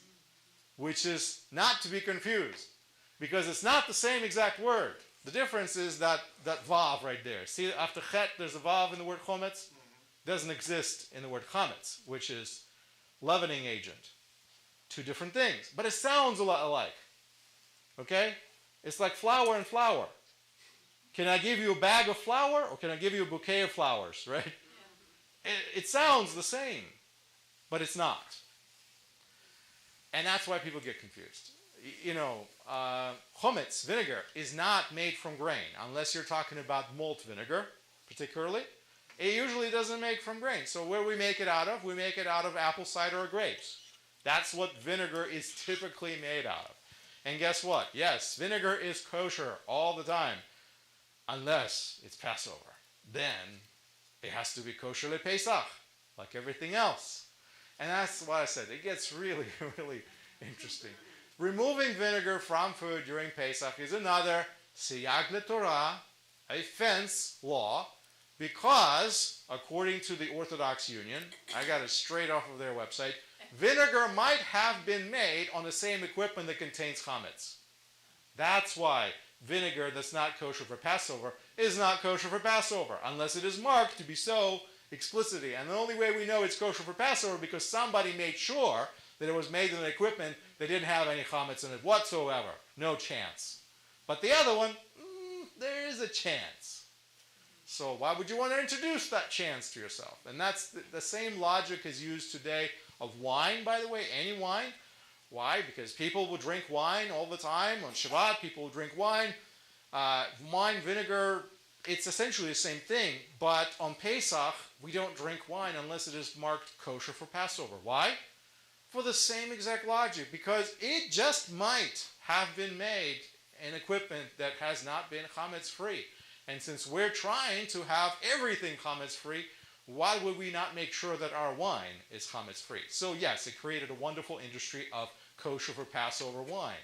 which is not to be confused, because it's not the same exact word. The difference is that vav right there. See, after chet, there's a vav in the word chometz. Doesn't exist in the word chametz, which is leavening agent. Two different things, but it sounds a lot alike. Okay? It's like flour and flour. Can I give you a bag of flour, or can I give you a bouquet of flowers, right? Yeah. It sounds the same, but it's not. And that's why people get confused. You know, chometz, vinegar, is not made from grain, unless you're talking about malt vinegar, particularly. It usually doesn't make from grain. So where we make it out of? We make it out of apple cider or grapes. That's what vinegar is typically made out of. And guess what? Yes, vinegar is kosher all the time, unless it's Passover. Then it has to be kosher le Pesach, like everything else. And that's what I said. It gets really, really interesting. Removing vinegar from food during Pesach is another siyag leTorah, a fence law, because according to the Orthodox Union, I got it straight off of their website, vinegar might have been made on the same equipment that contains chametz. That's why vinegar that's not kosher for Passover is not kosher for Passover, unless it is marked to be so explicitly. And the only way we know it's kosher for Passover because somebody made sure that it was made in an equipment that didn't have any chametz in it whatsoever. No chance. But the other one, there is a chance. So why would you want to introduce that chance to yourself? And that's the same logic is used today of wine, by the way, any wine. Why? Because people will drink wine all the time. On Shabbat, people will drink wine. Wine, vinegar, it's essentially the same thing. But on Pesach, we don't drink wine unless it is marked kosher for Passover. Why? For the same exact logic. Because it just might have been made in equipment that has not been chametz free. And since we're trying to have everything chametz free, why would we not make sure that our wine is chametz free? So yes, it created a wonderful industry of kosher for Passover wine.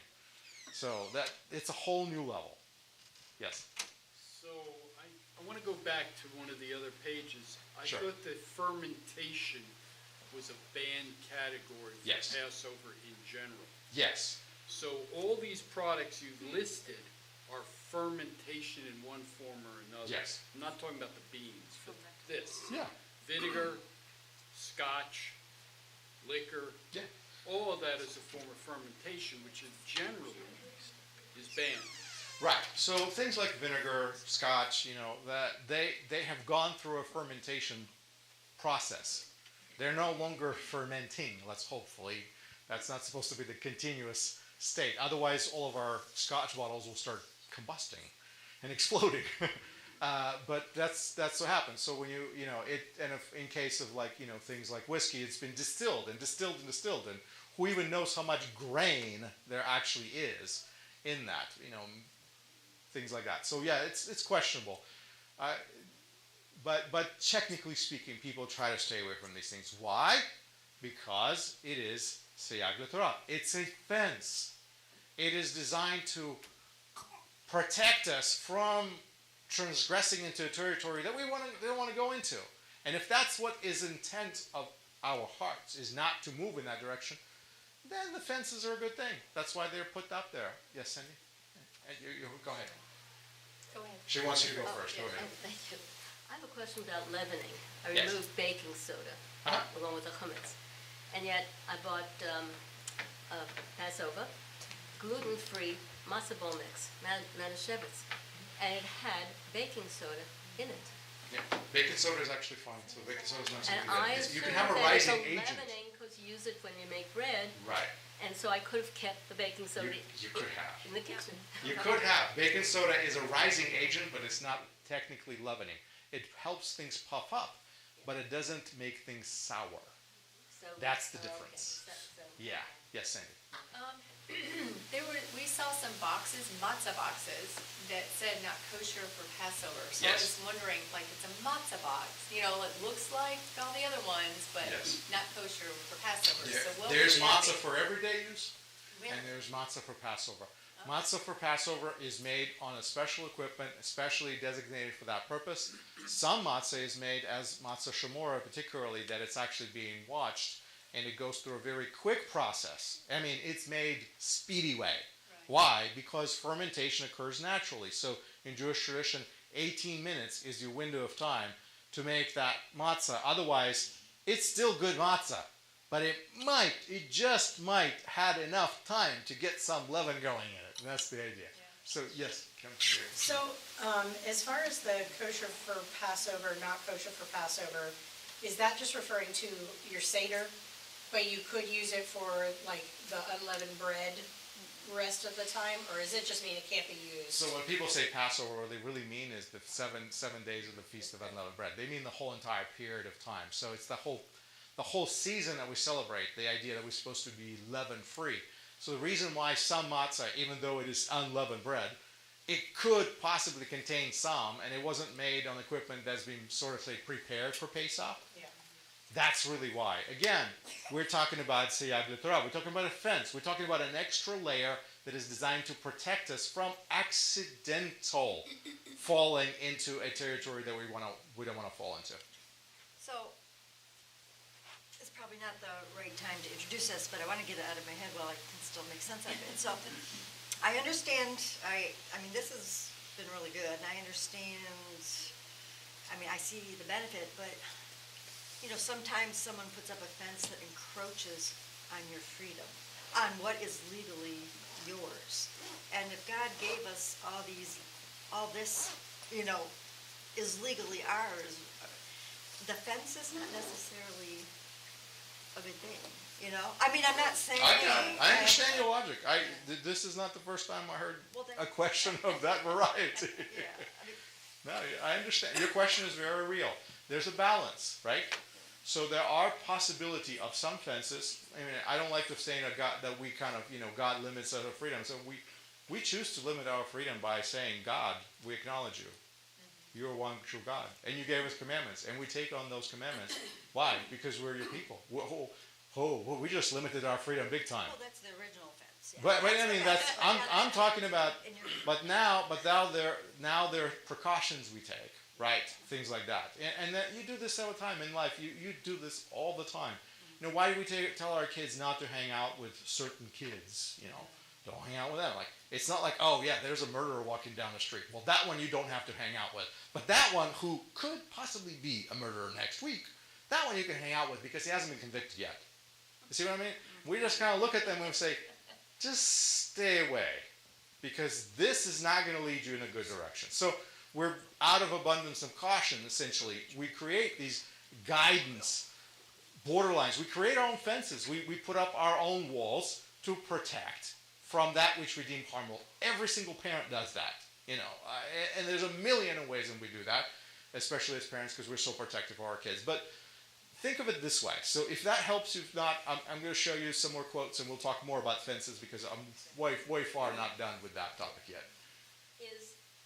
So that it's a whole new level. Yes? So I want to go back to one of the other pages. I Sure. thought that fermentation was a banned category for Yes. Passover in general. Yes. So all these products you've listed are fermentation in one form or another. Yes. I'm not talking about the beans, but this. Yeah. Vinegar, scotch, liquor, Yeah. all of that is a form of fermentation, which is generally is banned. Right. So things like vinegar, scotch, you know, that they have gone through a fermentation process. They're no longer fermenting. Hopefully. That's not supposed to be the continuous state. Otherwise, all of our scotch bottles will start combusting and exploding. But that's what happens. So when you know it, and if in case of like things like whiskey, it's been distilled and distilled and distilled, and who even knows how much grain there actually is in that? Things like that. So yeah, it's questionable. But technically speaking, people try to stay away from these things. Why? Because it is siyag leTorah. It's a fence. It is designed to protect us from transgressing into a territory that we don't want to go into. And if that's what is intent of our hearts, is not to move in that direction, then the fences are a good thing. That's why they're put up there. Yes, Cindy? You go ahead. Go ahead. She wants you to go first. Go yeah. ahead. Thank you. I have a question about leavening. I Yes. removed baking soda along with the chametz. And yet I bought Passover, gluten-free matzo ball mix, Manischewitz, and it had baking soda in it. Yeah. Baking soda is actually fine. So baking soda is not And something I that you assume can have a that it's rising a agent. leavening because you use it when you make bread. Right. And so I could have kept the baking soda You could have. in the kitchen. You could have. Baking soda is a rising agent, but it's not technically leavening. It helps things puff up, but it doesn't make things sour. So, That's the okay. difference. So- Yeah. Yes, Sandy. We saw some boxes, matzah boxes, that said not kosher for Passover. So I Yes. was wondering, like, it's a matzah box, you know, it looks like all the other ones, but Yes. not kosher for Passover. So what There's would that matzah be? for everyday use, When- and there's matzah for Passover. Matzah for Passover is made on a special equipment, especially designated for that purpose. Some matzah is made as matzah shemora, particularly that it's actually being watched, and it goes through a very quick process. I mean, it's made speedy way. Why? Because fermentation occurs naturally. So in Jewish tradition, 18 minutes is your window of time to make that matzah. Otherwise, it's still good matzah, but it just might had enough time to get some leaven going in it. And that's the idea. So yes, come here. So, as far as the kosher for Passover, not kosher for Passover, is that just referring to your Seder? But you could use it for like the unleavened bread rest of the time, or is it just mean it can't be used? So when people say Passover, what they really mean is the seven days of the Feast of Unleavened Bread. They mean the whole entire period of time. So it's the whole season that we celebrate, the idea that we're supposed to be leaven-free. So the reason why some matzah, even though it is unleavened bread, it could possibly contain some, and it wasn't made on equipment that's been sort of, say, prepared for Pesach. Yeah. That's really why. Again, we're talking about Siyag Torah. We're talking about a fence. We're talking about an extra layer that is designed to protect us from accidental falling into a territory that we don't want to fall into. So, it's probably not the right time to introduce this, but I want to get it out of my head while I can still make sense of it. So, I understand, I mean, this has been really good, and I understand, I mean, I see the benefit, but, you know, sometimes someone puts up a fence that encroaches on your freedom, on what is legally yours. And if God gave us all this, you know, is legally ours, the fence is not necessarily a good thing, you know? I mean, I'm not saying. I understand your logic. This is not the first time I heard Well, then- a question of that variety. Yeah, I mean, No, I understand. Your question is very real. There's a balance, right? So there are possibility of some fences. I mean, I don't like to say that we kind of, God limits our freedom. So we choose to limit our freedom by saying, God, we acknowledge you. You're one true God. And you gave us commandments. And we take on those commandments. Why? Because we're your people. We just limited our freedom big time. well, that's the original fence. Yeah. But I mean, I'm talking about, In your- but now there are precautions we take, right? Things like that, and that you do this all the time in life. You do this all the time. Why do we tell our kids not to hang out with certain kids? Don't hang out with them. Like, it's not like, oh yeah, there's a murderer walking down the street. Well, that one you don't have to hang out with, but that one who could possibly be a murderer next week, that one you can hang out with because he hasn't been convicted yet. You see what I mean? We just kind of look at them and say, just stay away, because this is not going to lead you in a good direction. So we're out of abundance of caution, essentially. We create these guidance borderlines. We create our own fences. We put up our own walls to protect from that which we deem harmful. Every single parent does that, and there's a million ways in we do that, especially as parents, because we're so protective of our kids. But think of it this way. So if that helps you, if not, I'm going to show you some more quotes, and we'll talk more about fences, because I'm way far not done with that topic yet.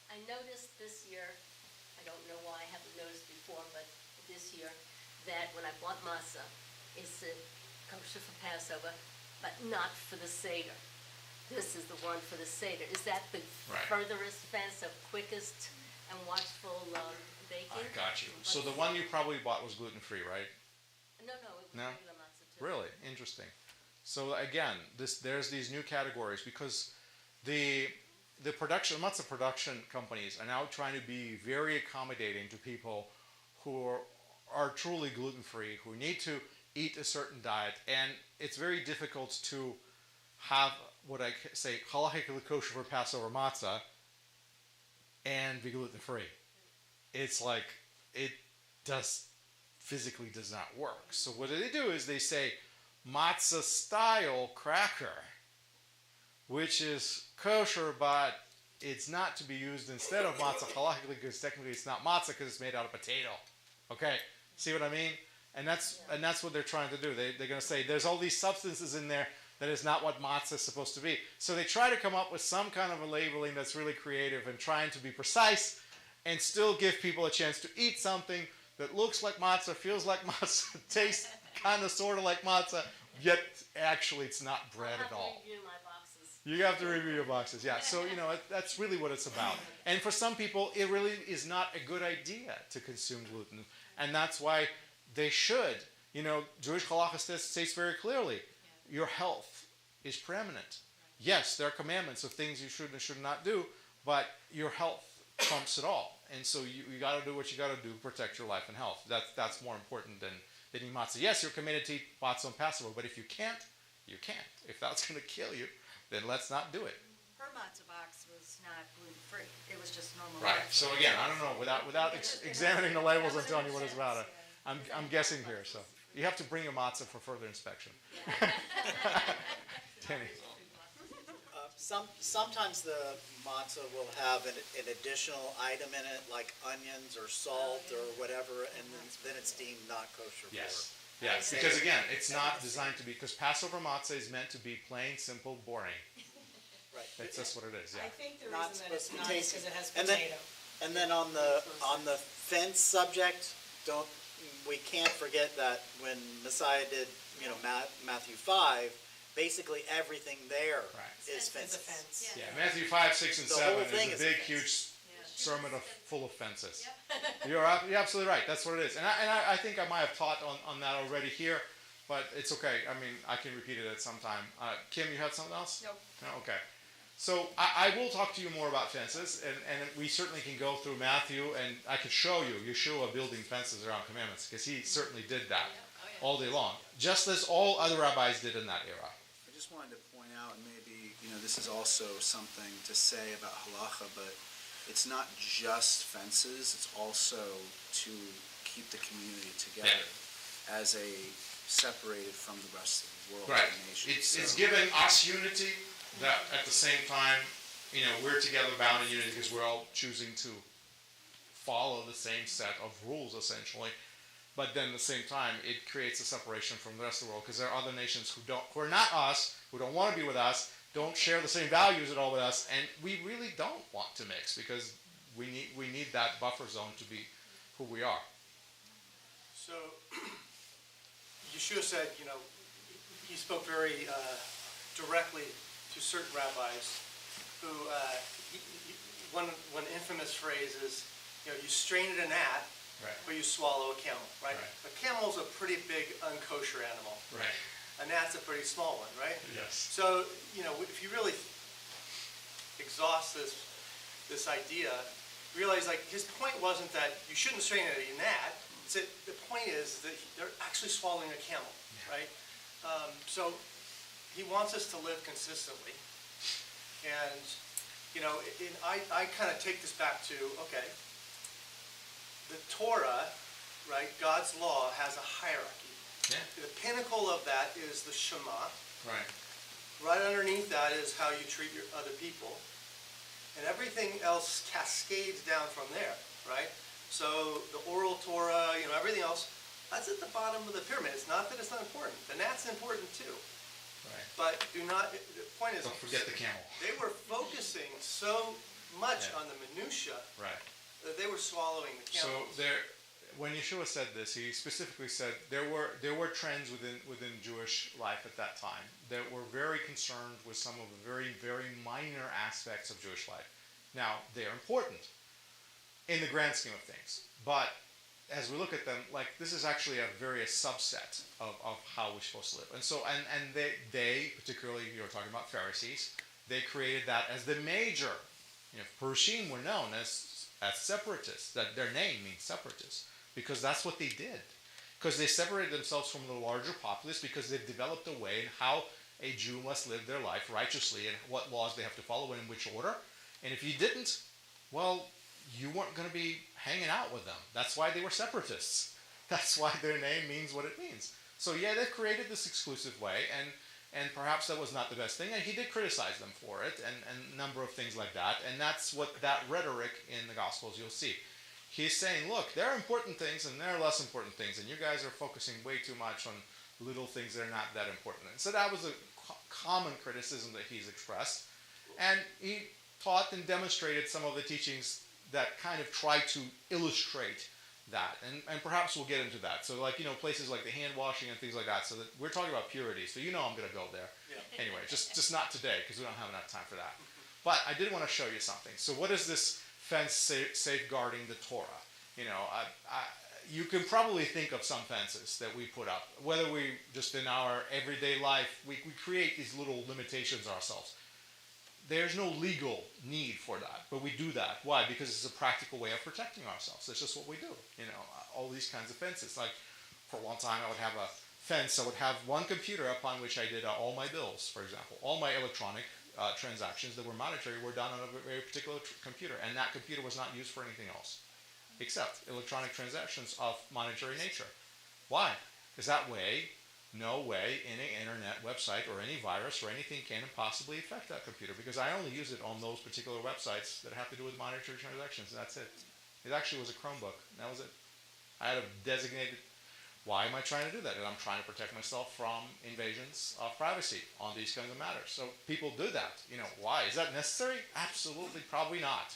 I noticed this year, I don't know why I haven't noticed before, but this year, that when I bought matzah, it's kosher for Passover, but not for the Seder. This is the one for the Seder. Is that the Right. furthest fence of quickest and watchful baking? I got you. So the one you probably bought was gluten-free, right? No, it was No? regular matzah too. Really interesting. So again, there's these new categories, because the matzah production companies are now trying to be very accommodating to people who are truly gluten-free, who need to eat a certain diet, and it's very difficult to have what I say halachically kosher for Passover matzah and be gluten-free. It's like it physically does not work. So what do? Is they say matzah style cracker, which is kosher, but it's not to be used instead of matzah halachically, because technically it's not matzah because it's made out of potato. Okay, see what I mean? And that's what they're trying to do. They're going to say there's all these substances in there that is not what matzah is supposed to be. So they try to come up with some kind of a labeling that's really creative and trying to be precise and still give people a chance to eat something that looks like matzah, feels like matzah, tastes kind of sort of like matzah, yet actually it's not bread I'll have at to all. review my boxes. You have to review your boxes, yeah. So, that's really what it's about. And for some people, it really is not a good idea to consume gluten. And that's why they should. Jewish halakha states very clearly, your health is preeminent. Yes, there are commandments of things you should and should not do, but your health trumps it all. And so you got to do what you got to do to protect your life and health. That's more important than eating matzah. Yes, you're committed to eat matzah on Passover, but if you can't, you can't. If that's going to kill you, then let's not do it. Her matzah box was not gluten-free. It was just normal. Right. matzah. So again, I don't know. Without examining the labels, I'm telling you what it's about. I'm guessing here. So you have to bring a matzah for further inspection. Danny. Sometimes the matzah will have an additional item in it, like onions or salt or whatever, and then it's deemed not kosher. Yes. Yes. Because again, it's not designed to be. Because Passover matzah is meant to be plain, simple, boring. Right. That's just what it is. I Yeah. think the Not reason that it's supposed to be not is tasty. because it has And then- potato. And then on the fence subject, we can't forget that when Messiah did, Matthew 5, basically everything there Right. is It's a fences. fence. Yeah. Matthew 5, 6, and The 7 whole is thing a is a big, fence. huge sermon full of fences. You're absolutely right. That's what it is. And I think I might have taught on that already here, but it's okay. I mean, I can repeat it at some time. Kim, you had something else? Nope. No? Okay. So I will talk to you more about fences, and we certainly can go through Matthew, and I could show you Yeshua building fences around commandments, because he certainly did that all day long, just as all other rabbis did in that era. I just wanted to point out, and maybe, this is also something to say about halacha, but it's not just fences, it's also to keep the community together as a separated from the rest of the world, Right. the nation. It's So- giving us unity, that at the same time, we're together bound in unity because we're all choosing to follow the same set of rules, essentially. But then at the same time, it creates a separation from the rest of the world, because there are other nations who are not us, who don't want to be with us, don't share the same values at all with us, and we really don't want to mix, because we need that buffer zone to be who we are. So, Yeshua said, he spoke very directly to certain rabbis who, one infamous phrase is, you strain at a gnat, Right. but you swallow a camel, right? Right. A camel's a pretty big unkosher animal. Right. A gnat's a pretty small one, right? Yes. So, if you really exhaust this idea, realize his point wasn't that you shouldn't strain at a gnat. It's that the point is that they're actually swallowing a camel, right? So he wants us to live consistently, and I kind of take this back to the Torah, right? God's law has a hierarchy. Yeah. The pinnacle of that is the Shema. Right. Right underneath that is how you treat your other people. And everything else cascades down from there, right? So the oral Torah, everything else, that's at the bottom of the pyramid. It's not that it's not important. The gnat's important too. Right. But the point is, Don't forget the camel. they were focusing so much Yeah. on the minutia Right. that they were swallowing the So camels. when Yeshua said this, he specifically said there were trends within Jewish life at that time that were very concerned with some of the very, very minor aspects of Jewish life. Now, they're important in the grand scheme of things, but as we look at them, this is actually a various subset of how we're supposed to live. And so, and they particularly, you're talking about Pharisees, they created that as the major. Perushim were known as separatists. That their name means separatists, because that's what they did. Because they separated themselves from the larger populace, because they've developed a way in how a Jew must live their life righteously and what laws they have to follow and in which order. And if you didn't, well, you weren't going to be hanging out with them. That's why they were separatists. That's why their name means what it means. So yeah, they've created this exclusive way, and perhaps that was not the best thing, and he did criticize them for it, and a number of things like that, and that's what that rhetoric in the Gospels you'll see. He's saying, look, there are important things and there are less important things, and you guys are focusing way too much on little things that are not that important. And so that was a common criticism that he's expressed, and he taught and demonstrated some of the teachings that kind of try to illustrate that, and perhaps we'll get into that. So like, places like the hand washing and things like that, so that we're talking about purity, so I'm going to go there. Yeah. Anyway, just not today, because we don't have enough time for that. But I did want to show you something. So what is this fence safeguarding the Torah? You can probably think of some fences that we put up, whether we just in our everyday life, we create these little limitations ourselves. There's no legal need for that, but we do that. Why? Because it's a practical way of protecting ourselves. That's just what we do. All these kinds of fences. Like, for a long time, I would have a fence. I would have one computer upon which I did all my bills, for example. All my electronic transactions that were monetary were done on a very particular computer, and that computer was not used for anything else, except electronic transactions of monetary nature. Why? Because that way, no way any internet website or any virus or anything can possibly affect that computer, because I only use it on those particular websites that have to do with monetary transactions, and that's it. It actually was a Chromebook, and that was it. I had a designated. Why am I trying to do that? And I'm trying to protect myself from invasions of privacy on these kinds of matters. So people do that. Why? Is that necessary? Absolutely, probably not.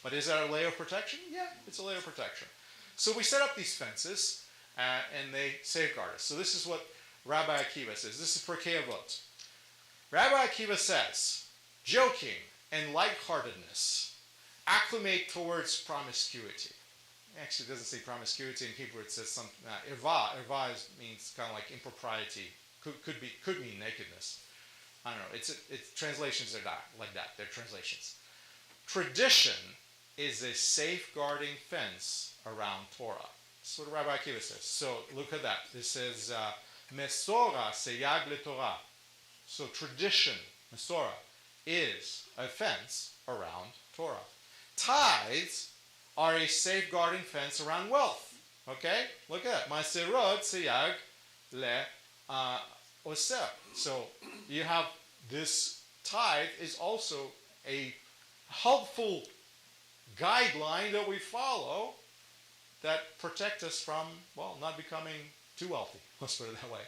But is that a layer of protection? Yeah, it's a layer of protection. So we set up these fences, and they safeguard us. So this is what Rabbi Akiva says. This is Pirkei Avot. Rabbi Akiva says, joking and lightheartedness acclimate towards promiscuity. Actually, it doesn't say promiscuity in Hebrew. It says something. Irva. Irva means kind of like impropriety. Could mean nakedness. I don't know. It's translations are like that. They're translations. Tradition is a safeguarding fence around Torah. That's what Rabbi Akiva says. So look at that. This says Mesora seyag leTorah. So tradition, Mesora, is a fence around Torah. Tithes are a safeguarding fence around wealth. Okay? Look at that. Maserot seyag le oser. So you have this tithe is also a helpful guideline that we follow that protect us from, not becoming too wealthy. Let's put it that way.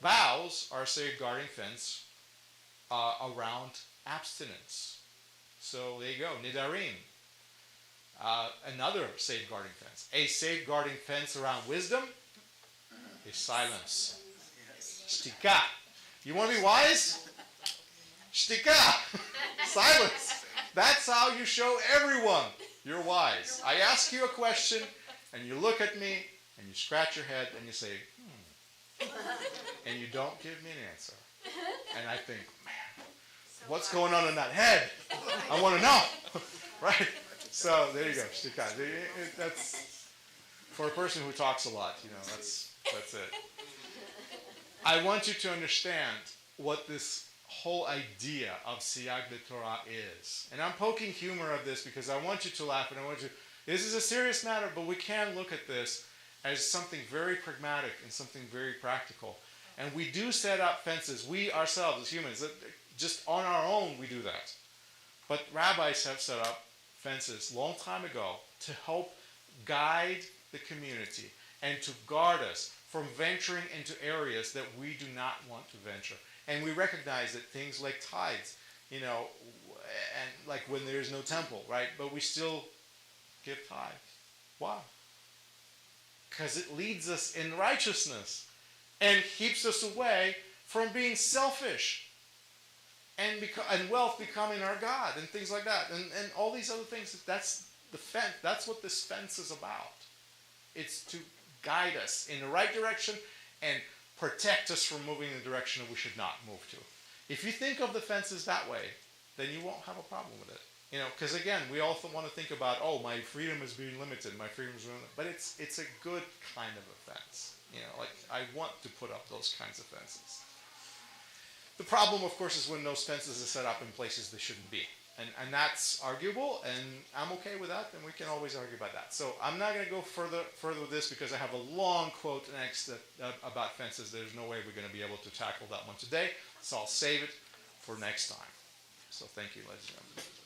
Vows are a safeguarding fence around abstinence. So there you go. Nidarim. Another safeguarding fence. A safeguarding fence around wisdom is silence. Shtika. You want to be wise? Shtika. Silence. That's how you show everyone you're wise. I ask you a question, and you look at me, and you scratch your head, and you say, and you don't give me an answer. And I think, man, what's going on in that head? I want to know. Right? So there you go, shtika. That's for a person who talks a lot. That's it. I want you to understand what this whole idea of siyag leTorah is, and I'm poking humor of this because I want you to laugh, and I want you. This is a serious matter, but we can look at this as something very pragmatic and something very practical. And we do set up fences. We ourselves, as humans, just on our own, we do that. But rabbis have set up fences long time ago to help guide the community and to guard us from venturing into areas that we do not want to venture. And we recognize that things like tithes, and like when there's no temple, right? But we still give tithes. Why? Because it leads us in righteousness and keeps us away from being selfish and wealth becoming our God and things like that, and all these other things. That's the fence. That's what this fence is about. It's to guide us in the right direction and protect us from moving in the direction that we should not move to. If you think of the fences that way, then you won't have a problem with it. Because again, we often want to think about, my freedom is being limited, my freedom is being limited. But it's a good kind of a fence. Like I want to put up those kinds of fences. The problem, of course, is when those fences are set up in places they shouldn't be. And that's arguable, and I'm okay with that, and we can always argue about that. So I'm not going to go further with this because I have a long quote next about fences. There's no way we're going to be able to tackle that one today, so I'll save it for next time. So thank you, ladies and gentlemen.